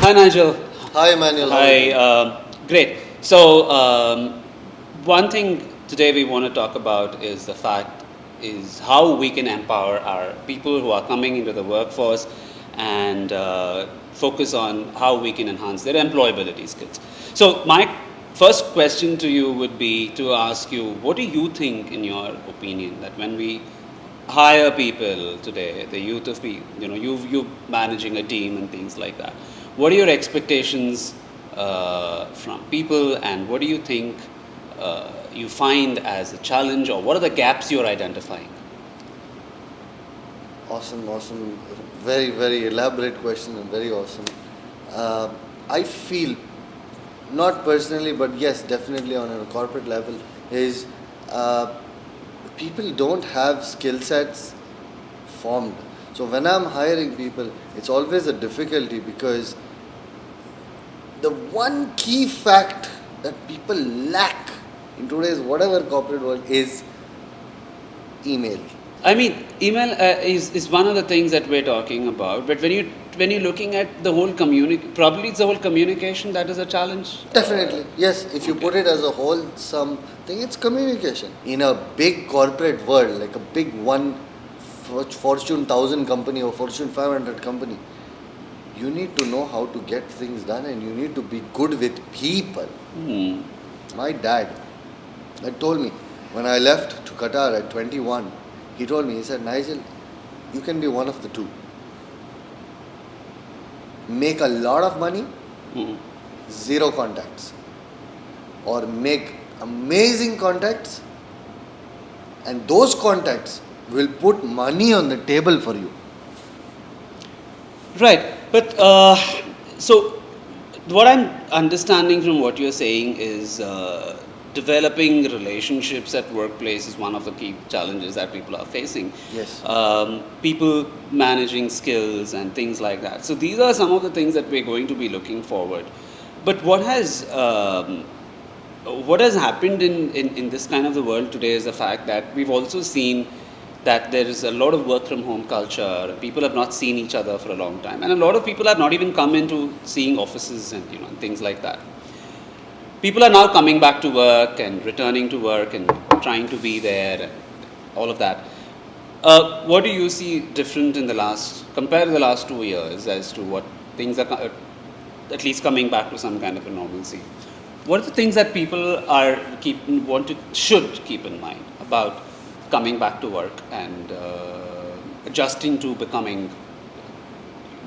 Hi, Nigel. Hi, Emmanuel. How are you Hi. doing? Great. So, one thing today we want to talk about is the fact is how we can empower our people who are coming into the workforce and focus on how we can enhance their employability skills. So, my first question to you would be to ask you, what do you think, in your opinion, that when we hire people today, the youth of people, you managing a team and things like that. What are your expectations from people, and what do you think you find as a challenge, or what are the gaps you're identifying? Awesome. Very, very elaborate question and very awesome. Uh, I feel, not personally, but yes, definitely on a corporate level, is uh, people don't have skill sets formed. So when I'm hiring people, it's always a difficulty because the one key fact that people lack in today's whatever corporate world is email. I mean, email is one of the things that we're talking about. But when you're looking at the whole probably it's the whole communication that is a challenge. Definitely, yes. If you Okay. put it as a wholesome thing, it's communication. In a big corporate world, like a big one Fortune 1000 company or Fortune 500 company, you need to know how to get things done and you need to be good with people. My dad had told me when I left to Qatar at 21, he told me, he said, Nigel, you can be one of the two. Make a lot of money, zero contacts, or make amazing contacts, and those contacts will put money on the table for you. Right, but so what I'm understanding from what you're saying is developing relationships at workplace is one of the key challenges that people are facing. Yes. People managing skills and things like that. So these are some of the things that we're going to be looking forward. But what has happened in this kind of the world today is the fact that we've also seen that there is a lot of work from home culture. People have not seen each other for a long time, and a lot of people have not even come into seeing offices and and things like that. People are now coming back to work and returning to work and trying to be there and all of that. What do you see different in the last, compared to the last 2 years, as to what things are at least coming back to some kind of a normalcy? What are the things that people are should keep in mind about coming back to work and adjusting to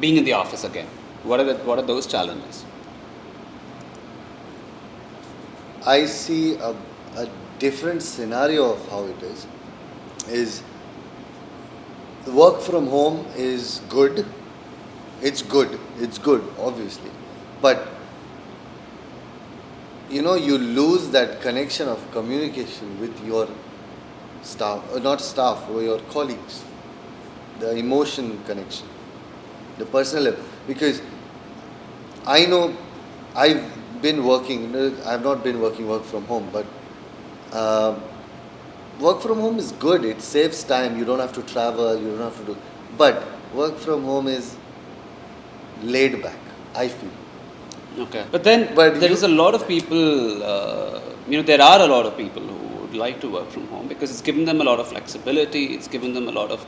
being in the office again? What are those challenges? I see a different scenario of how it is work from home is good. It's good, obviously. But you lose that connection of communication with your staff, not staff, or your colleagues. The emotion connection, the personal level. Because I know I've been working, I've not been working work from home, but uh, work from home is good. It saves time. You don't have to travel, you don't have to do. But work from home is laid back, I feel. Okay. But then But there is a lot of people, there are a lot of people who would like to work from home because it's given them a lot of flexibility, it's given them a lot of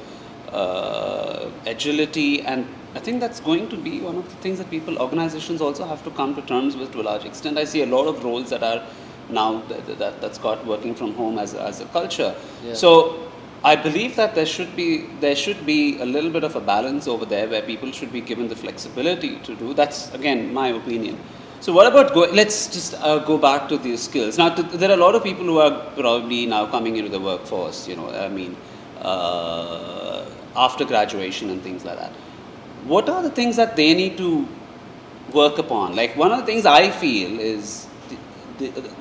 agility, and I think that's going to be one of the things that organizations also have to come to terms with to a large extent. I see a lot of roles that are now that's got working from home as a culture. Yeah. So I believe that there should be a little bit of a balance over there where people should be given the flexibility to do. That's again my opinion. So what about let's just go back to these skills. Now there are a lot of people who are probably now coming into the workforce. After graduation and things like that. What are the things that they need to work upon? Like one of the things I feel is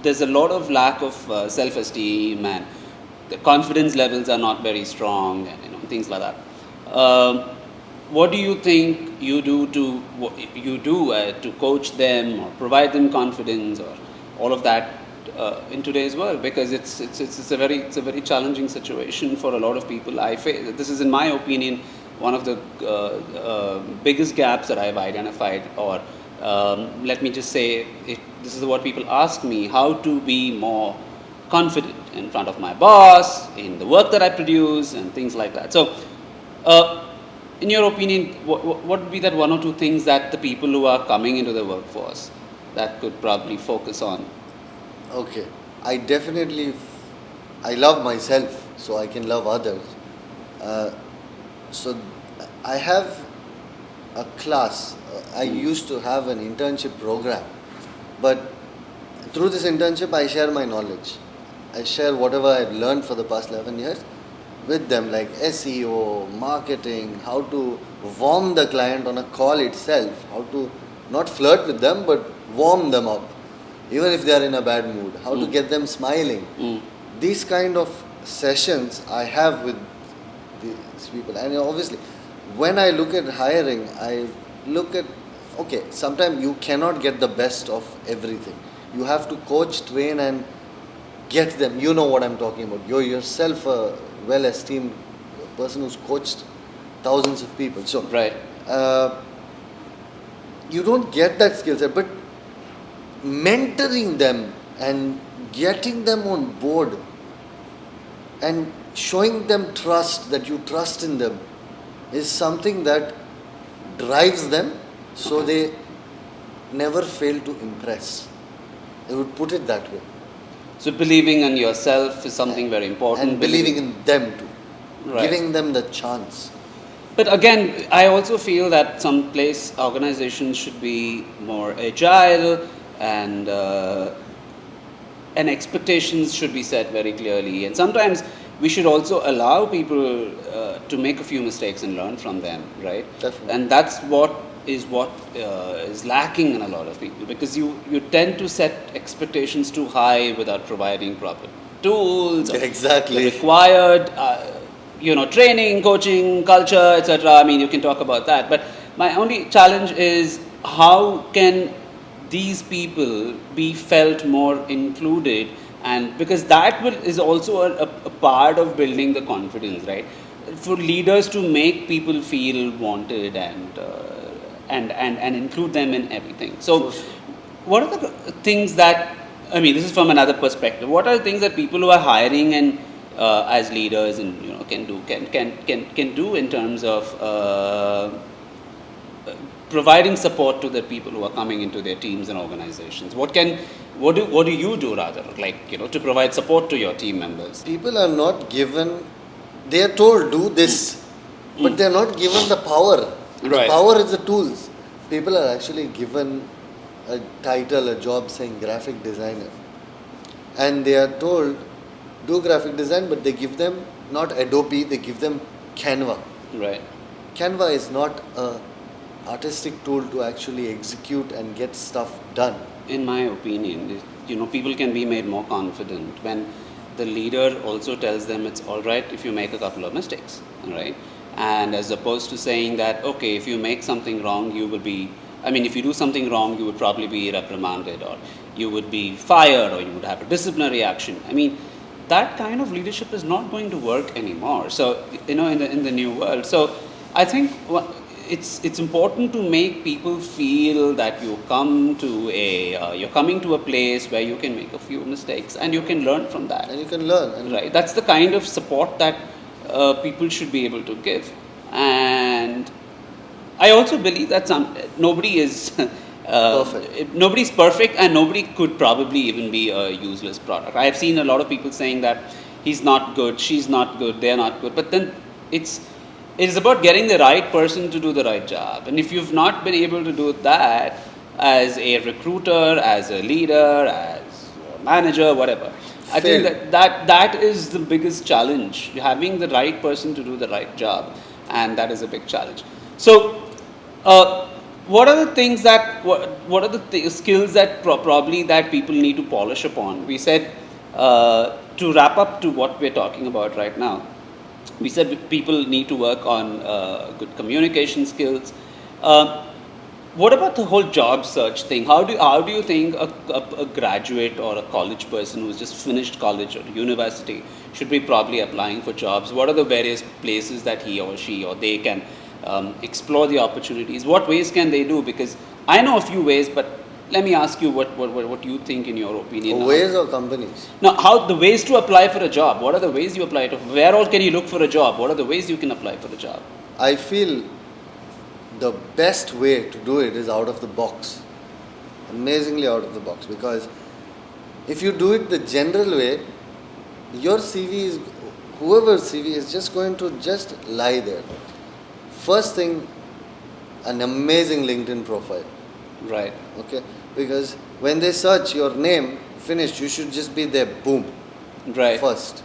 there's a lot of lack of self-esteem, and the confidence levels are not very strong, and things like that. What do you think to coach them or provide them confidence or all of that in today's world? Because it's a very challenging situation for a lot of people. This is, in my opinion, one of the biggest gaps that I've identified, or let me just say, this is what people ask me, how to be more confident in front of my boss, in the work that I produce, and things like that. So, in your opinion, what would be that one or two things that the people who are coming into the workforce that could probably focus on? Okay, I definitely, I love myself, so I can love others. Uh, so I have a class. I used to have an internship program, but through this internship, I share my knowledge. I share whatever I've learned for the past 11 years with them, like SEO, marketing, how to warm the client on a call itself, how to not flirt with them, but warm them up, even if they are in a bad mood, how to get them smiling. These kind of sessions I have with these people. And obviously, when I look at hiring, I look at, okay, sometimes you cannot get the best of everything. You have to coach, train, and get them. You know what I'm talking about. You're yourself a well-esteemed person who's coached thousands of people. So, Right. You don't get that skill set, but mentoring them and getting them on board and showing them trust, that you trust in them, is something that drives them, so they never fail to impress. I would put it that way. So believing in yourself is something very important. And believing in them too. Right. Giving them the chance. But again, I also feel that some place organizations should be more agile, and expectations should be set very clearly. And sometimes we should also allow people to make a few mistakes and learn from them, right? Definitely. And that's what is lacking in a lot of people, because you tend to set expectations too high without providing proper tools, or Exactly. the required training, coaching, culture, etc. I mean, you can talk about that, but my only challenge is, how can these people be felt more included? And because that is also a part of building the confidence, right? For leaders to make people feel wanted and include them in everything. So, what are the things that, I mean, this is from another perspective. What are the things that people who are hiring and as leaders and can do in terms of providing support to the people who are coming into their teams and organizations? What do you do, rather, like, to provide support to your team members? People are not given, they are told do this, but they are not given the power. Right. The power is the tools. People are actually given a title, a job saying graphic designer, and they are told do graphic design, but they give them not Adobe, they give them Canva. Right. Canva is not a artistic tool to actually execute and get stuff done. In my opinion, people can be made more confident when the leader also tells them it's all right if you make a couple of mistakes, right? And as opposed to saying that, okay, if you make something wrong, if you do something wrong, you would probably be reprimanded, or you would be fired, or you would have a disciplinary action. I mean, that kind of leadership is not going to work anymore. So, in the new world. So, I think it's important to make people feel that you're coming to a place where you can make a few mistakes and you can learn from that. And you can learn. Right. That's the kind of support that people should be able to give. And I also believe that nobody is Perfect. Nobody's perfect, and nobody could probably even be a useless product. I have seen a lot of people saying that he's not good, she's not good, they're not good. But then it is about getting the right person to do the right job. And if you've not been able to do that as a recruiter, as a leader, as a manager, whatever, I think that is the biggest challenge, having the right person to do the right job. And that is a big challenge. So, what are the things that, what are the skills that probably that people need to polish upon? We said, to wrap up to what we're talking about right now, we said people need to work on good communication skills. What about the whole job search thing? How do you think a graduate or a college person who's just finished college or university should be probably applying for jobs? What are the various places that he or she or they can explore the opportunities? What ways can they do? Because I know a few ways, but let me ask you what you think in your opinion. Ways or companies? Now, how the ways to apply for a job? What are the ways you apply to? Where all can you look for a job? What are the ways you can apply for a job? I feel the best way to do it is out of the box. Amazingly out of the box, because if you do it the general way, your CV is, whoever's CV is just going to just lie there. First thing, an amazing LinkedIn profile. Right. Okay, because when they search your name, finished, you should just be there, boom. Right. First.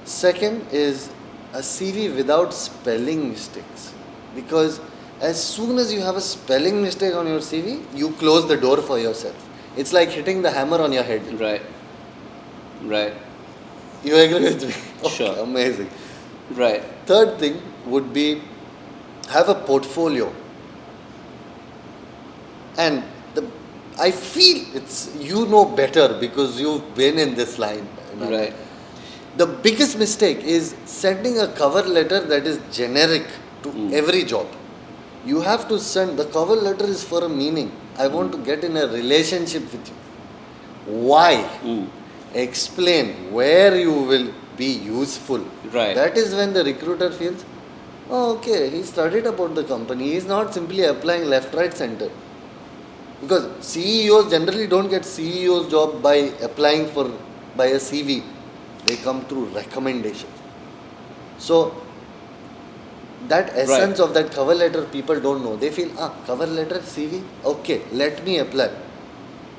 Second is a CV without spelling mistakes, because as soon as you have a spelling mistake on your CV, you close the door for yourself. It's like hitting the hammer on your head. Right. Right. You agree with me? Okay, Sure. amazing. Right. Third thing would be have a portfolio. And I feel it's, you know better because you've been in this line. Right. The biggest mistake is sending a cover letter that is generic to every job. You have to send, the cover letter is for a meaning. I want to get in a relationship with you. Why? Explain where you will be useful. Right. That is when the recruiter feels, oh, okay, he studied about the company. He is not simply applying left, right, center. Because CEOs generally don't get CEO's job by applying by a CV. They come through recommendation. So that essence of that cover letter people don't know. They feel, cover letter, CV, okay, let me apply.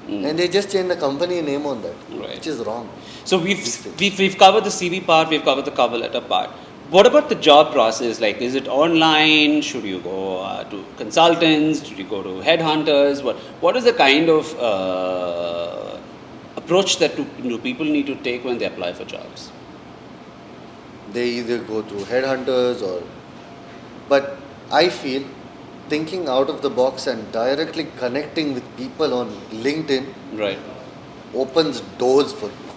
And they just change the company name on that, which is wrong. So we've covered the CV part, we've covered the cover letter part. What about the job process? Like, is it online? Should you go to consultants? Should you go to headhunters? What is the kind of approach that people need to take when they apply for jobs? They either go through headhunters but I feel thinking out of the box and directly connecting with people on LinkedIn opens doors for people.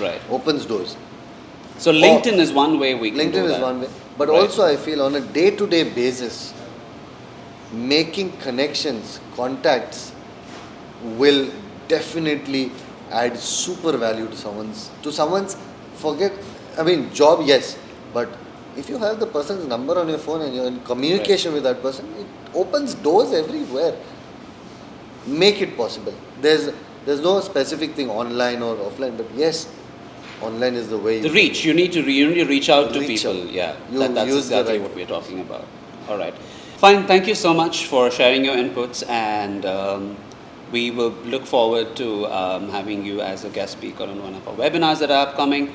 Right. Opens doors. So LinkedIn is one way we can LinkedIn do that. is one way. But also I feel on a day-to-day basis, making connections, contacts will definitely add super value to someone's job, yes, but if you have the person's number on your phone and you're in communication with that person, it opens doors everywhere. Make it possible. There's no specific thing online or offline, but yes, online is the way. The reach. You need to reach out to people. Out. Yeah, That's exactly what we're talking about. All right. Fine. Thank you so much for sharing your inputs, and we will look forward to having you as a guest speaker on one of our webinars that are upcoming.